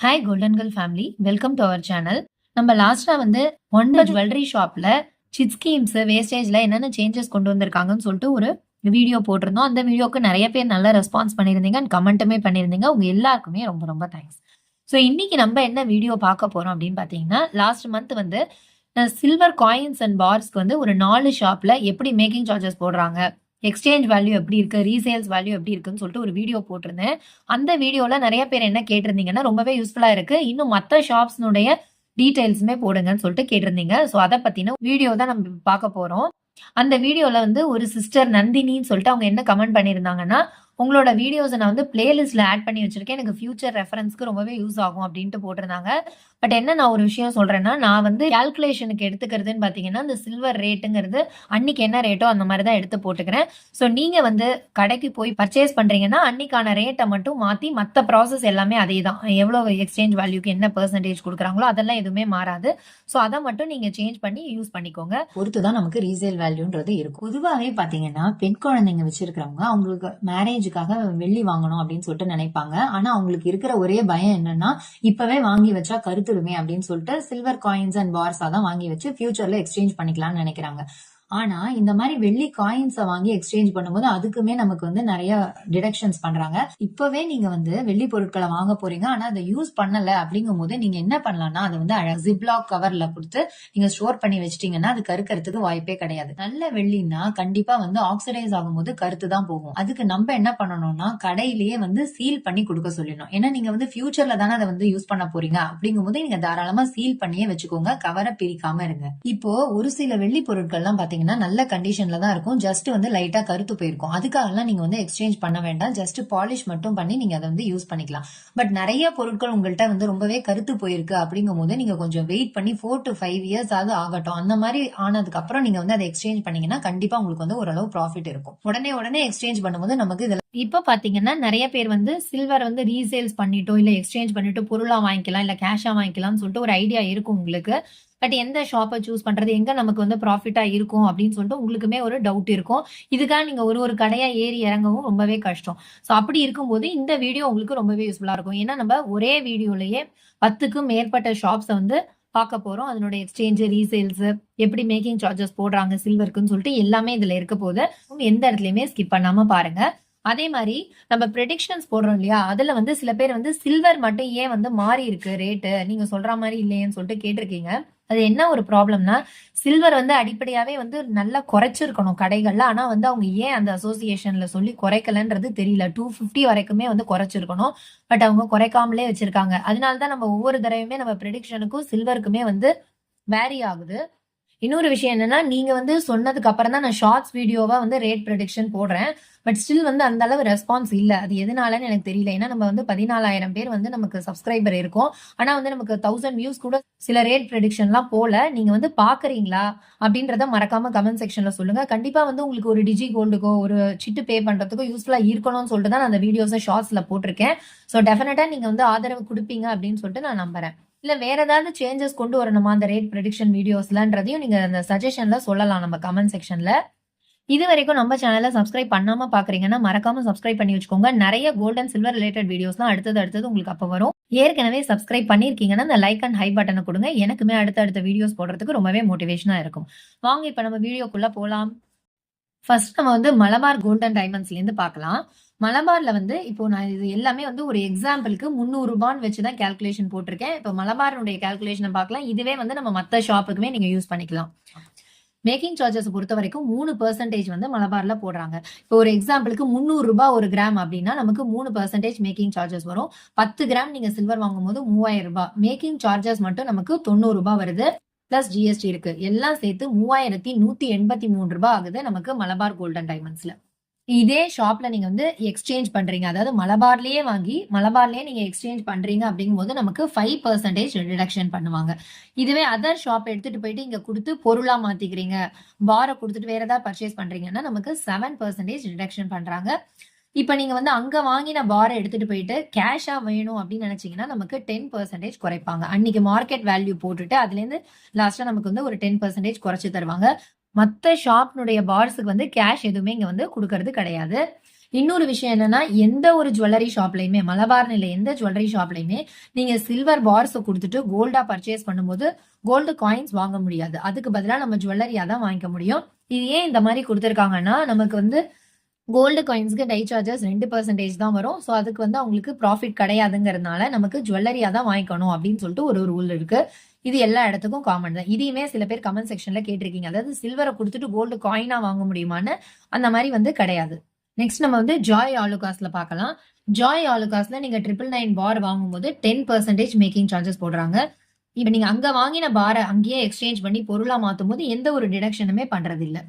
Hi golden girl family, welcome to our channel. நம்ம லாஸ்டா வந்து 9 ஜுவல்லரி ஷாப்ல சிட் ஸ்கீம்ஸ் வேஸ்டேஜ்ல என்னென்ன சேஞ்சஸ் கொண்டு வந்திருக்காங்கன்னு சொல்லிட்டு ஒரு வீடியோ போட்டிருந்தோம். அந்த வீடியோக்கு நிறைய பேர் நல்ல ரெஸ்பான்ஸ் பண்ணியிருந்தீங்க அண்ட் கமெண்ட்டுமே பண்ணியிருந்தீங்க. உங்க எல்லாருக்குமே ரொம்ப ரொம்ப தேங்க்ஸ். ஸோ இன்னைக்கு நம்ம என்ன வீடியோ பார்க்க போறோம் அப்படின்னு பார்த்தீங்கன்னா, லாஸ்ட் மந்த் வந்து சில்வர் காயின்ஸ் அண்ட் பார்ஸ்க்கு வந்து ஒரு 4 ஷாப்ல எப்படி மேக்கிங் சார்ஜஸ் போடுறாங்க, எக்ஸ்சேஞ்ச் வேல்யூ எப்படி இருக்கு, ரீசேல்ஸ் வேல்யூ எப்படி இருக்குன்னு சொல்லிட்டு ஒரு வீடியோ போட்டிருந்தேன். அந்த வீடியோல நிறைய பேர் என்ன கேட்டிருந்தீங்கன்னா, ரொம்பவே யூஸ்ஃபுல்லா இருக்கு, இன்னும் மற்ற ஷாப்ஸ்னுடைய டீடைல்ஸுமே போடுங்கன்னு சொல்லிட்டு கேட்டிருந்தீங்க. ஸோ அதை பத்தின வீடியோ தான் நம்ம பார்க்க போறோம். அந்த வீடியோல வந்து ஒரு சிஸ்டர் நந்தினின்னு சொல்லிட்டு அவங்க என்ன கமெண்ட் பண்ணியிருந்தாங்கன்னா, உங்களோட வீடியோஸை நான் வந்து பிளேலிஸ்ட்ல ஆட் பண்ணி வச்சிருக்கேன், எனக்கு ஃபியூச்சர் ரெஃபரன்ஸ்க்கு ரொம்பவே யூஸ் ஆகும் அப்படின்ட்டு போட்டிருந்தாங்க. பட் என்ன நான் ஒரு விஷயம் சொல்றேன்னா, நான் வந்து கால்குலேஷனுக்கு எடுத்துக்கிறதுன்னு பார்த்தீங்கன்னா, இந்த சில்வர் ரேட்டுங்கிறது அன்னைக்கு என்ன ரேட்டோ அந்த மாதிரி தான் எடுத்து போட்டுக்கிறேன். ஸோ நீங்க வந்து கடைக்கு போய் பர்ச்சேஸ் பண்றீங்கன்னா, அன்னைக்கான ரேட்டை மட்டும் மாத்தி மற்ற ப்ராசஸ் எல்லாமே அதே தான். எவ்வளோ எக்ஸ்சேஞ்ச் வேல்யூக்கு என்ன பெர்சன்டேஜ் கொடுக்குறாங்களோ அதெல்லாம் எதுவுமே மாறாது. ஸோ அதை மட்டும் நீங்க சேஞ்ச் பண்ணி யூஸ் பண்ணிக்கோங்க. பொறுத்து தான் நமக்கு ரீசேல் வேல்யூன்றது இருக்கும். பொதுவாகவே பாத்தீங்கன்னா பெண் குழந்தைங்க வச்சிருக்கிறவங்க அவங்களுக்கு மேரேஜுக்காக வெள்ளி வாங்கணும் அப்படின்னு சொல்லிட்டு நினைப்பாங்க. ஆனா அவங்களுக்கு இருக்கிற ஒரே பயம் என்னன்னா, இப்பவே வாங்கி வச்சா கருத்துருமே அப்படின்னு சொல்லிட்டு சில்வர் காயின்ஸ் அண்ட் பார்ஸா தான் வாங்கி வச்சு ஃபியூச்சர்ல எக்ஸ்சேஞ்ச் பண்ணிக்கலாம்னு நினைக்கிறாங்க. ஆனா இந்த மாதிரி வெள்ளி காயின்ஸை வாங்கி எக்ஸ்சேஞ்ச் பண்ணும்போது அதுக்குமே நமக்கு வந்து நிறைய டிடக்ஷன்ஸ் பண்றாங்க. இப்பவே நீங்க வந்து வெள்ளி பொருட்களை வாங்க போறீங்க, ஆனா அதை யூஸ் பண்ணல அப்படிங்கும் போது நீங்க என்ன பண்ணலாம்னா, அதை வந்து ஜிப்லாக் கவர்ல கொடுத்து நீங்க ஸ்டோர் பண்ணி வச்சிட்டீங்கன்னா அது கருக்கிறதுக்கு வாய்ப்பே கிடையாது. நல்ல வெள்ளின்னா கண்டிப்பா வந்து ஆக்சிடைஸ் ஆகும்போது கருத்து தான் போகும். அதுக்கு நம்ம என்ன பண்ணணும்னா, கடையிலேயே வந்து சீல் பண்ணி கொடுக்க சொல்லிடணும். ஏன்னா நீங்க வந்து ஃபியூச்சர்ல தானே அதை வந்து யூஸ் பண்ண போறீங்க. அப்படிங்கும் போது நீங்க தாராளமா சீல் பண்ணியே வச்சுக்கோங்க, கவரை பிரிக்காம இருங்க. இப்போ ஒரு சில வெள்ளி பொருட்கள்லாம் பாத்தீங்கன்னா நல்ல கண்டிஷன்ல தான் இருக்கும், ஜஸ்ட் வந்து லைட்டா கருத்து போயிருக்கும். அதுக்காகலாம் நீங்க வந்து எக்ஸ்சேஞ்ச் பண்ண வேண்டாம், ஜஸ்ட் பாலிஷ் மட்டும் பண்ணி நீங்க அதை வந்து யூஸ் பண்ணிக்கலாம். பட் நிறைய பொருட்கள் உங்கள்கிட்ட வந்து ரொம்பவே கருத்து போயிருக்கு அப்படிங்கும் போது நீங்க கொஞ்சம் வெயிட் பண்ணி 4 to 5 years ஆகட்டும். அந்த மாதிரி ஆனதுக்கு அப்புறம் நீங்க வந்து அதை எக்ஸ்சேஞ்ச் பண்ணீங்கன்னா கண்டிப்பா உங்களுக்கு வந்து ஓரளவு ப்ராஃபிட் இருக்கும். உடனே எக்ஸ்சேஞ்ச் பண்ணும்போது நமக்கு இதுல இப்ப பாத்தீங்கன்னா நிறைய பேர் வந்து சில்வர் வந்து ரீசேல்ஸ் பண்ணிட்டோ இல்ல எக்ஸ்சேஞ்ச் பண்ணிட்டு பொருளா வாங்கிக்கலாம் இல்ல கேஷா வாங்கிக்கலாம்னு சொல்லிட்டு ஒரு ஐடியா இருக்கும் உங்களுக்கு. பட் எந்த ஷாப்பை சூஸ் பண்றது, எங்க நமக்கு வந்து ப்ராஃபிட்டா இருக்கும் அப்படின்னு சொல்லிட்டு உங்களுக்குமே ஒரு டவுட் இருக்கும். இதுக்காக நீங்க ஒரு கடையா ஏறி இறங்கவும் ரொம்பவே கஷ்டம். ஸோ அப்படி இருக்கும்போது இந்த வீடியோ உங்களுக்கு ரொம்பவே யூஸ்ஃபுல்லா இருக்கும். ஏன்னா நம்ம ஒரே வீடியோலயே 10க்கும் மேற்பட்ட ஷாப்ஸை வந்து பார்க்க போறோம். அதனோட எக்ஸ்சேஞ்ச், ரீசேல்ஸ், எப்படி மேக்கிங் சார்ஜஸ் போடுறாங்க சில்வருக்குன்னு சொல்லிட்டு எல்லாமே இதுல இருக்க போது எந்த இடத்துலயுமே ஸ்கிப் பண்ணாம பாருங்க. அதே மாதிரி நம்ம ப்ரெடிக்ஷன்ஸ் போடுறோம் இல்லையா, அதுல வந்து சில பேர் வந்து சில்வர் மட்டும் ஏன் வந்து மாறி இருக்கு ரேட்டு, நீங்க சொல்ற மாதிரி இல்லையேன்னு சொல்லிட்டு கேட்டிருக்கீங்க. அது என்ன ஒரு ப்ராப்ளம்னா, சில்வர் வந்து அடிப்படையாவே வந்து நல்லா குறைச்சிருக்கணும் கடைகள்ல. ஆனா வந்து அவங்க ஏன் அந்த அசோசியேஷன்ல சொல்லி குறைக்கலன்றது தெரியல. 250 வரைக்குமே வந்து குறைச்சிருக்கணும். பட் அவங்க குறைக்காமலே வச்சிருக்காங்க. அதனாலதான் நம்ம ஒவ்வொரு தடவையுமே நம்ம ப்ரெடிக்ஷனுக்கும் சில்வருக்குமே வந்து வேரி ஆகுது. இன்னொரு விஷயம் என்னன்னா, நீங்க வந்து சொன்னதுக்கு அப்புறம் தான் நான் ஷார்ட்ஸ் வீடியோவா வந்து ரேட் ப்ரெடிக்ஷன் போடுறேன். பட் ஸ்டில் வந்து அந்த அளவு ரெஸ்பான்ஸ் இல்ல. அது எதனாலன்னு எனக்கு தெரியல. ஏன்னா நம்ம வந்து 14,000 பேர் வந்து நமக்கு சப்ஸ்கிரைபர் இருக்கும். ஆனா வந்து நமக்கு 1000 வியூஸ் கூட சில ரேட் ப்ரெடிக்ஷன்லாம் போல. நீங்க வந்து பாக்குறீங்களா அப்படின்றத மறக்காம கமெண்ட் செக்ஷன்ல சொல்லுங்க. கண்டிப்பா வந்து உங்களுக்கு ஒரு டிஜி கோல்டுக்கோ ஒரு சிட்டு பே பண்றதுக்கோ யூஸ்ஃபுல்லா இருக்கணும்னு சொல்லிட்டு தான் நான் அந்த வீடியோஸை ஷார்ட்ஸ்ல போட்டிருக்கேன். ஸோ டெஃபினட்டா நீங்க வந்து ஆதரவு கொடுப்பீங்க அப்படின்னு சொல்லிட்டு நான் நம்புறேன். இல்ல வேற ஏதாவது சேஞ்சஸ் கொண்டு வரணுமா அந்த ரேட் ப்ரெடிக்ஷன் வீடியோஸ்லன்றதையும் நீங்க அந்த சஜஷன்ல சொல்லலாம் நம்ம கமெண்ட் செக்ஷன்ல. இது வரைக்கும் நம்ம சேனலை சப்ஸ்கிரைப் பண்ணாம பாக்குறீங்கன்னா மறக்காம சப்ஸ்கிரைப் பண்ணி வச்சுக்கோங்க. நிறைய கோல்ட் அண்ட் சில்வர் ரிலேட்டட் வீடியோஸ்லாம் அடுத்தது உங்களுக்கு அப்ப வரும். ஏற்கனவே சப்ஸ்கிரைப் பண்ணிருக்கீங்கன்னா அந்த லைக் அண்ட் ஹை பட்டனை கொடுங்க. எனக்குமே அடுத்த வீடியோஸ் போடுறதுக்கு ரொம்பவே மோட்டிவேஷனா இருக்கும். வாங்க இப்ப நம்ம வீடியோக்குள்ள போலாம். ஃபர்ஸ்ட் நம்ம வந்து மலபார் கோல்ட் அண்ட் டைமண்ட்ஸ்ல இருந்து பார்க்கலாம். மலபார்ல வந்து இப்போ நான் இது எல்லாமே வந்து ஒரு எக்ஸாம்பிளுக்கு 300 ரூபான்னு வச்சுதான் கால்குலேஷன் போட்டிருக்கேன். இப்போ மலபாருடைய கால்குலேஷனை பார்க்கலாம். இதுவே வந்து நம்ம மற்ற ஷாப்புக்குமே நீங்க யூஸ் பண்ணிக்கலாம். மேக்கிங் சார்ஜஸ் பொறுத்த வரைக்கும் 3% வந்து மலபார்ல போடுறாங்க. இப்போ ஒரு எக்ஸாம்பிளுக்கு 300 ரூபாய் ஒரு கிராம் அப்படின்னா நமக்கு 3% மேக்கிங் சார்ஜஸ் வரும். 10 கிராம் நீங்க சில்வர் வாங்கும் போது 3000 ரூபாய் மேக்கிங் சார்ஜஸ் மட்டும் நமக்கு 90 ரூபாய் வருது. பிளஸ் ஜிஎஸ்டி இருக்கு. எல்லாம் சேர்த்து 3183 ரூபாய் ஆகுது நமக்கு மலபார் கோல்ட் அண்ட் டைமண்ட்ஸ்ல. இதே ஷாப்ல நீங்க வந்து எக்ஸ்சேஞ்ச் பண்றீங்க, அதாவது மலபார்லயே வாங்கி மலபார்லயே நீங்க எக்ஸ்சேஞ்ச் பண்றீங்க அப்படிங்கும் போது நமக்கு 5% டிடக்ஷன் பண்ணுவாங்க. இதுவே அதர் ஷாப் எடுத்துட்டு போயிட்டு இங்க கொடுத்து பொருளா மாத்திக்கிறீங்க, பாரை கொடுத்துட்டு வேற ஏதாவது பர்ச்சேஸ் பண்றீங்கன்னா நமக்கு 7% டிடக்ஷன் பண்றாங்க. இப்ப நீங்க வந்து அங்க வாங்கின பாரை எடுத்துட்டு போயிட்டு கேஷா வேணும் அப்படின்னு நினைச்சீங்கன்னா நமக்கு 10% குறைப்பாங்க. அன்னைக்கு மார்க்கெட் வேல்யூ போட்டுட்டு அதுல இருந்து லாஸ்டா நமக்கு வந்து ஒரு 10% குறைச்சு தருவாங்க. மத்த ஷாப்னுடைய பார்ஸுக்கு வந்து கேஷ் எதுவுமே இங்க வந்து கொடுக்கறது கிடையாது. இன்னொரு விஷயம் என்னன்னா, எந்த ஒரு ஜுவல்லரி ஷாப்லயுமே, மலபார்னு இல்ல எந்த ஜுவல்லரி ஷாப்லயுமே நீங்க சில்வர் பார்ஸ் குடுத்துட்டு கோல்டா பர்ச்சேஸ் பண்ணும்போது, கோல்டு காயின்ஸ் வாங்க முடியாது. அதுக்கு பதிலா நம்ம ஜுவல்லரியா தான் வாங்கிக்க முடியும். இது ஏன் இந்த மாரி குடுத்திருக்காங்கன்னா, நமக்கு வந்து கோல்டு காயின்ஸ்க்கு டை சார்ஜஸ் 2% தான் வரும். ஸோ அதுக்கு வந்து அவங்களுக்கு ப்ராஃபிட் கிடையாதுங்கிறதுனால, நமக்கு ஜுவல்லரியா தான் வாங்கிக்கணும் அப்படின்னு சொல்லிட்டு ஒரு ரூல் இருக்கு. இது எல்லா இடத்துக்கும் காமன் தான். இதையுமே சில பேர் கமெண்ட் செக்ஷன்ல கேட்டிருக்கீங்க. அதாவது சில்வர குடுத்துட்டு கோல்டு காயினா வாங்க முடியுமான்னு, அந்த மாரி வந்து கிடையாது. நெக்ஸ்ட் நம்ம வந்து ஜாய் ஆலுகாஸ்ல பார்க்கலாம். ஜாய் ஆலுகாஸ்ல நீங்க 999 பார் வாங்கும்போது 10% மேக்கிங் சார்ஜஸ் போடுறாங்க. இப்ப நீங்க அங்க வாங்கின பார அங்கேயே எக்ஸ்சேஞ்ச் பண்ணி பொருளா மாத்தும்போது எந்த ஒரு டிடக்ஷனுமே பண்றதில்ல.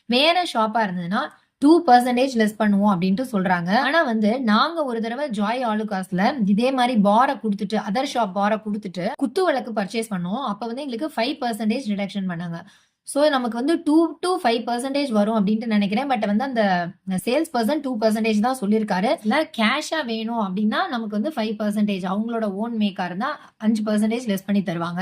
வேற ஷாப்பா இருந்ததுன்னா 2% லெஸ் பண்ணுவோம் அப்படின்ட்டு சொல்றாங்க. ஆனா வந்து நாங்க ஒரு தடவை ஜாய் ஆலுகாஸ்ல இதே மாதிரி பார குடுத்துட்டு, அதர் ஷாப் பார குடுத்துட்டு குத்து விளக்கு பர்ச்சேஸ் பண்ணோம். அப்ப வந்து எங்களுக்கு 5% டிடக்ஷன் பண்ணாங்க. சோ நமக்கு வந்து 2 to 5% வரும் அப்படின்ட்டு நினைக்கிறேன். பட் வந்து அந்த சேல்ஸ் பர்சன் 2% தான் சொல்லியிருக்காரு. இல்ல கேஷா வேணும் அப்படின்னா நமக்கு வந்து 5% அவங்களோட ஓன் மேக்கா இருந்தா 5% லெஸ் பண்ணி தருவாங்க.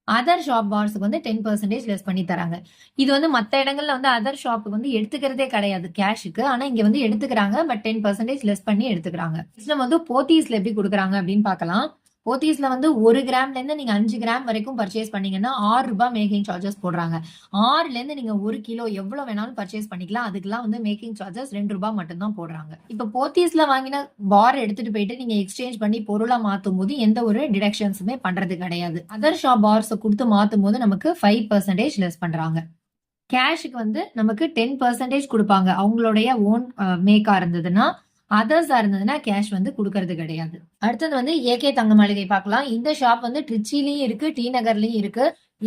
அதர் ஷாப் பார்ஸ்க்கு வந்து 10% லெஸ் பண்ணி தராங்க. இது வந்து மத்த இடங்கள்ல வந்து அதர் ஷாப்புக்கு வந்து எடுத்துக்கிறதே கிடையாது கேஷ்க்கு. ஆனா இங்க வந்து எடுத்துக்கிறாங்க. பட் 10% லெஸ் பண்ணி எடுத்துக்கிறாங்க. நெக்ஸ்ட் நம்ம வந்து போத்தீஸ்ல எப்படி குடுக்குறாங்க அப்படின்னு பார்க்கலாம். போத்தீஸ்ல வந்து 1 கிராம்ல இருந்து நீங்க 5 கிராம் வரைக்கும் பர்ச்சேஸ் பண்ணீங்கன்னா ரூ. 6 மேக்கிங் சார்ஜஸ் போடுறாங்க. 6ல இருந்து நீங்க 1 கிலோ எவ்வளவு வேணாலும் பர்ச்சேஸ் பண்ணிக்கலாம். அதுக்கெல்லாம் வந்து மேக்கிங் சார்ஜஸ் ரூ. 2 மட்டும் தான் போடுறாங்க. இப்ப போத்தீஸ்ல வாங்கின பார் எடுத்துட்டு போயிட்டு நீங்க எக்ஸ்சேஞ்ச் பண்ணி பொருளா மாத்தும் போது எந்த ஒரு டிடக்ஷன்ஸுமே பண்றது கிடையாது. அதர் ஷாப் பார்ஸ் கொடுத்து மாத்தும் போது நமக்கு 5% லெஸ் பண்றாங்க. கேஷுக்கு வந்து நமக்கு 10% கொடுப்பாங்க. அவங்களுடைய ஓன் மேக்கா இருந்ததுன்னா. அதர்ஸா இருந்ததுன்னா கேஷ் வந்து குடுக்கறது கிடையாது. அடுத்தது வந்து ஏகே தங்க மாளிகை பார்க்கலாம். இந்த ஷாப் வந்து ட்ரிச்சிலயும் இருக்கு, டி நகர்லயும் இருக்கு.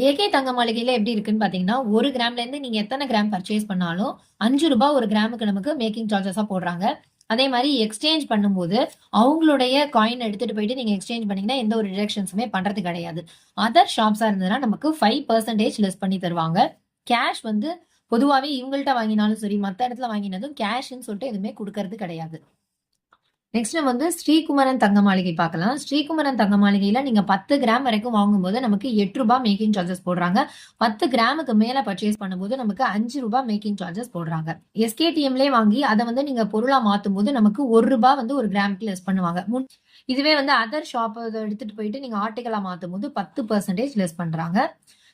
ஏகே தங்க மாளிகையில எப்படி இருக்குன்னு பாத்தீங்கன்னா, 1 கிராம்ல இருந்து நீங்க எத்தனை கிராம் பர்ச்சேஸ் பண்ணாலும் ரூ. 5 ஒரு கிராமுக்கு நமக்கு மேக்கிங் சார்ஜஸா போடுறாங்க. அதே மாதிரி எக்ஸ்சேஞ்ச் பண்ணும்போது அவங்களுடைய காயின் எடுத்துட்டு போயிட்டு நீங்க எக்ஸ்சேஞ்ச் பண்ணீங்கன்னா எந்த ஒரு டிடக்ஷன்ஸுமே பண்றது கிடையாது. அதர் ஷாப்ஸா இருந்ததுன்னா நமக்கு 5% லெஸ் பண்ணி தருவாங்க. கேஷ் வந்து பொதுவாவே இவங்கள்ட்ட வாங்கினாலும் சரி, மத்த இடத்துல வாங்கினதும் கேஷ்ன்னு சொல்லிட்டு எதுவுமே குடுக்கறது கிடையாது. நெக்ஸ்ட் நம்ம வந்து ஸ்ரீகுமரன் தங்க மாளிகை பார்க்கலாம். ஸ்ரீகுமரன் தங்க மாளிகையில நீங்க 10 கிராம் வரைக்கும் வாங்கும்போது நமக்கு ரூ. 8 மேக்கிங் சார்ஜஸ் போடுறாங்க. 10 கிராமுக்கு மேல பர்ச்சேஸ் பண்ணும்போது நமக்கு ரூ. 5 மேக்கிங் சார்ஜஸ் போடுறாங்க. எஸ்கேடிஎம்லயே வாங்கி அதை வந்து நீங்க பொருளா மாத்தும் போது நமக்கு ரூ. 1 வந்து ஒரு கிராமுக்கு லெஸ் பண்ணுவாங்க. இதுவே வந்து அதர் ஷாப் எடுத்துட்டு போயிட்டு நீங்க ஆர்டிகலா மாத்தும் போது 10% லெஸ் பண்றாங்க.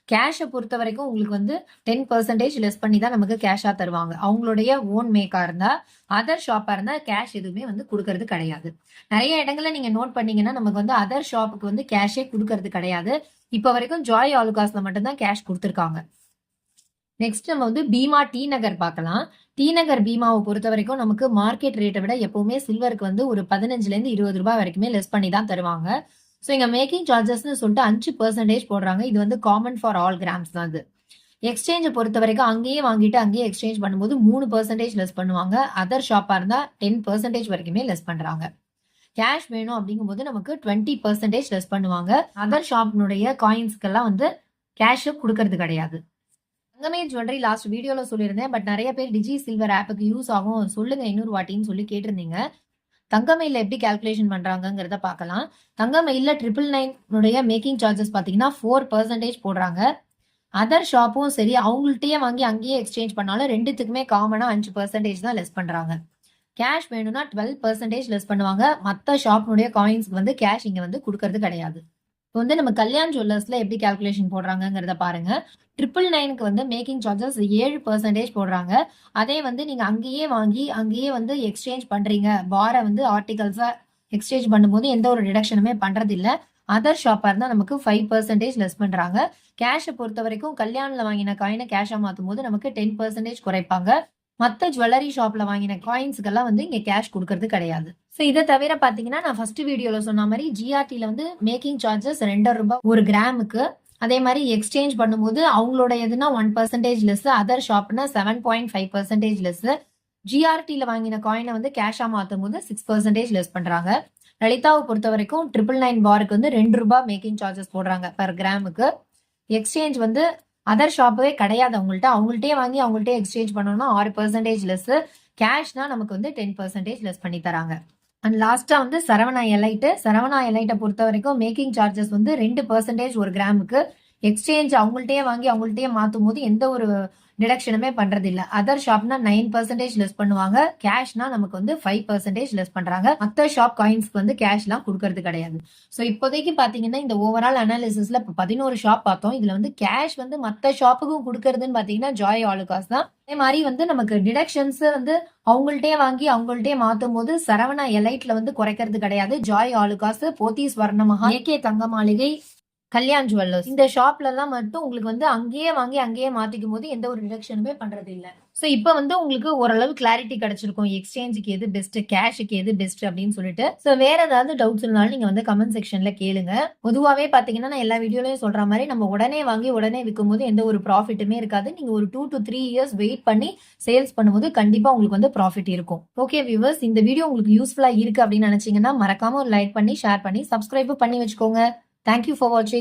கேஷை பொறுத்த வரைக்கும் உங்களுக்கு வந்து 10% லெஸ் பண்ணி தான் நமக்கு கேஷா தருவாங்க. அவங்களுடைய ஓன் மேக்கா இருந்தா, அதர் ஷாப்பா இருந்தா கேஷ் எதுவுமே வந்து குடுக்கறது கிடையாது. நிறைய இடங்கள்ல நீங்க நோட் பண்ணீங்கன்னா நமக்கு வந்து அதர் ஷாப்புக்கு வந்து கேஷே குடுக்கறது கிடையாது. இப்ப வரைக்கும் ஜாய் ஆலுகாஸ்ல மட்டும் தான் கேஷ் கொடுத்திருக்காங்க. நெக்ஸ்ட் நம்ம வந்து பீமா டி நகர் பார்க்கலாம். டி நகர் பீமாவை பொறுத்த வரைக்கும் நமக்கு மார்க்கெட் ரேட்டை விட எப்பவுமே சில்வருக்கு வந்து ஒரு 15ல இருந்து ரூ. 20 வரைக்குமே லெஸ் பண்ணி தான் தருவாங்க. ஸோ இங்க மேக்கிங் சார்ஜஸ்ன்னு சொல்லிட்டு 5% போடுறாங்க. இது வந்து காமன் ஃபார் ஆல் கிராம்ஸ் தான் இது. எக்ஸ்சேஞ்சை பொறுத்த வரைக்கும் அங்கேயே வாங்கிட்டு அங்கேயே எக்ஸ்சேஞ்ச் பண்ணும்போது 3% லெஸ் பண்ணுவாங்க. அதர் ஷாப்பா இருந்தா 10% வரைக்குமே லெஸ் பண்றாங்க. கேஷ் வேணும் அப்படிங்கும்போது நமக்கு 20% லெஸ் பண்ணுவாங்க. அதர் ஷாப்னுடைய காயின்ஸ்க்கெல்லாம் வந்து கேஷ் கொடுக்கறது கிடையாது. தங்கமே ஜுவல்லரி லாஸ்ட் வீடியோல சொல்லியிருந்தேன். பட் நிறைய பேர் டிஜி சில்வர் ஆப்புக்கு யூஸ் ஆகும் சொல்லுங்க இன்னொரு வாட்டின்னு சொல்லி கேட்டிருந்தீங்க. தங்கமயில எப்படி கால்குலேஷன் பண்றாங்கங்கிறத பார்க்கலாம். தங்கமயில 999 மேக்கிங் சார்ஜஸ் பாத்தீங்கன்னா 4% போடுறாங்க. அதர் ஷாப்பும் சரி அவங்கள்ட்டயே வாங்கி அங்கேயே எக்ஸ்சேஞ்ச் பண்ணாலும் ரெண்டுத்துக்குமே காமனா 5% தான் லெஸ் பண்றாங்க. கேஷ் வேணும்னா 12% லெஸ் பண்ணுவாங்க. மத்த ஷாப்னுடைய காயின்ஸ்க்கு வந்து கேஷ் இங்க வந்து கொடுக்கறது கிடையாது. இப்போ வந்து நம்ம கல்யாண் ஜுவல்லர்ஸ்ல எப்படி கால்குலேஷன் போடுறாங்கிறத பாருங்க. 999க்கு வந்து மேக்கிங் சார்ஜஸ் 7% போடுறாங்க. அதே வந்து நீங்க அங்கேயே வாங்கி அங்கேயே வந்து எக்ஸ்சேஞ்ச் பண்றீங்க. பார வந்து ஆர்டிகல்ஸா எக்ஸ்சேஞ்ச் பண்ணும்போது எந்த ஒரு டிடக்ஷனுமே பண்றது இல்ல. அதர் ஷாப்பா இருந்தா நமக்கு 5% லெஸ் பண்றாங்க. கேஷை பொறுத்த வரைக்கும் கல்யாண்ல வாங்கின காயினை கேஷா மாத்தும் போது நமக்கு 10% குறைப்பாங்க. மத்த ஜுவல்லரி ஷாப்ல வாங்கின காயின்ஸ்க்கெல்லாம் வந்து இங்க கேஷ் கொடுக்கறது கிடையாது. சோ இதை தவிர பாத்தீங்கன்னா நான் ஃபர்ஸ்ட் வீடியோல சொன்ன மாதிரி ஜிஆர்டில வந்து மேக்கிங் சார்ஜஸ் ரூ. 2 ஒரு கிராமுக்கு. அதே மாதிரி எக்ஸ்சேஞ்ச் பண்ணும்போது அவங்களோட எதுனா 1% லெஸ், அதர் ஷாப்னா 7.5% லெஸ். ஜிஆர்டில வாங்கின காயினை வந்து கேஷா மாத்தும் போது 6% லெஸ் பண்றாங்க. லலிதாவை பொறுத்த வரைக்கும் 999 பாருக்கு வந்து ரூ. 2 மேக்கிங் சார்ஜஸ் போடுறாங்க பெர் கிராமுக்கு. எக்ஸ்சேஞ்ச் வந்து அதர் ஷாப்பே கிடையாது அவங்கள்ட்டே வாங்கி அவங்கள்ட்டே எக்ஸ்சேஞ்ச் பண்ணோம்னா 6% லெஸ். கேஷ்னா நமக்கு வந்து 10% லெஸ் பண்ணி தராங்க. அண்ட் லாஸ்டா வந்து சரவணா எலைட்டை பொறுத்த வரைக்கும் மேக்கிங் சார்ஜஸ் வந்து 2% ஒரு கிராமுக்கு. எக்ஸ்சேஞ்ச் அவங்கள்ட்டே வாங்கி அவங்கள்ட்டே மாத்தும் போது எந்த ஒரு டிடக்ஷனுமே பண்றது இல்ல. அதர் ஷாப்னா 9% லெஸ் பண்ணுவாங்க. கேஷ்னா நமக்கு வந்து 5% லெஸ் பண்றாங்க. மத்த ஷாப் காயின்ஸ்க்கு வந்து கேஷ்லாம் கொடுக்கறது கிடையாது. சோ இப்போதைக்கு பாத்தீங்கன்னா இந்த ஓவரால் அனாலிசிஸ்ல 11 ஷாப் பார்த்தோம். இதுல வந்து கேஷ் வந்து மத்த ஷாப்புக்கும் கொடுக்கறதுன்னு பாத்தீங்கன்னா ஜாய் ஆலுகாஸ் தான். அதே மாதிரி வந்து நமக்கு டிடக்ஷன்ஸ் வந்து அவங்கள்ட்டே வாங்கி அவங்கள்ட்டே மாத்தும் போது சரவணா எலைட்ல வந்து குறைக்கிறது கிடையாது. ஜாய் ஆலுகாஸ், போத்தீஸ் வர்ணமஹா, ஏகே தங்க மாளிகை, கல்யாண் ஜுவல்லர்ஸ் இந்த ஷாப்ல எல்லாம் மட்டும் உங்களுக்கு வந்து அங்கேயே வாங்கி அங்கேயே மாத்திக்கும் போது எந்த ஒரு டிடக்ஷனுமே பண்றது இல்ல. சோ இப்ப வந்து உங்களுக்கு ஓரளவு கிளாரிட்டி கிடைச்சிருக்கும். எக்ஸ்சேஞ்சுக்கு எது பெஸ்ட், கேஷுக்கு எது பெஸ்ட் அப்படின்னு சொல்லிட்டு. சோ வேற ஏதாவது டவுட்ஸ் இருந்தாலும் நீங்க வந்து கமெண்ட் செக்ஷன்ல கேளுங்க. பொதுவாவே பாத்தீங்கன்னா நான் எல்லா வீடியோலயும் சொல்ற மாதிரி நம்ம உடனே வாங்கி உடனே விற்கும் போது எந்த ஒரு ப்ராஃபிட்டுமே இருக்காது. நீங்க ஒரு 2 to 3 இயர்ஸ் வெயிட் பண்ணி சேல்ஸ் பண்ணும்போது கண்டிப்பா உங்களுக்கு வந்து ப்ராஃபிட் இருக்கும். ஓகே வியூவர்ஸ், இந்த வீடியோ உங்களுக்கு யூஸ்ஃபுல்லா இருக்கு அப்படின்னு நினைச்சீங்கன்னா மறக்காம ஒரு லைக் பண்ணி ஷேர் பண்ணி சப்ஸ்கிரைப் பண்ணி வச்சுக்கோங்க. தேங்க்யூ ஃபார் வாட்சிங்.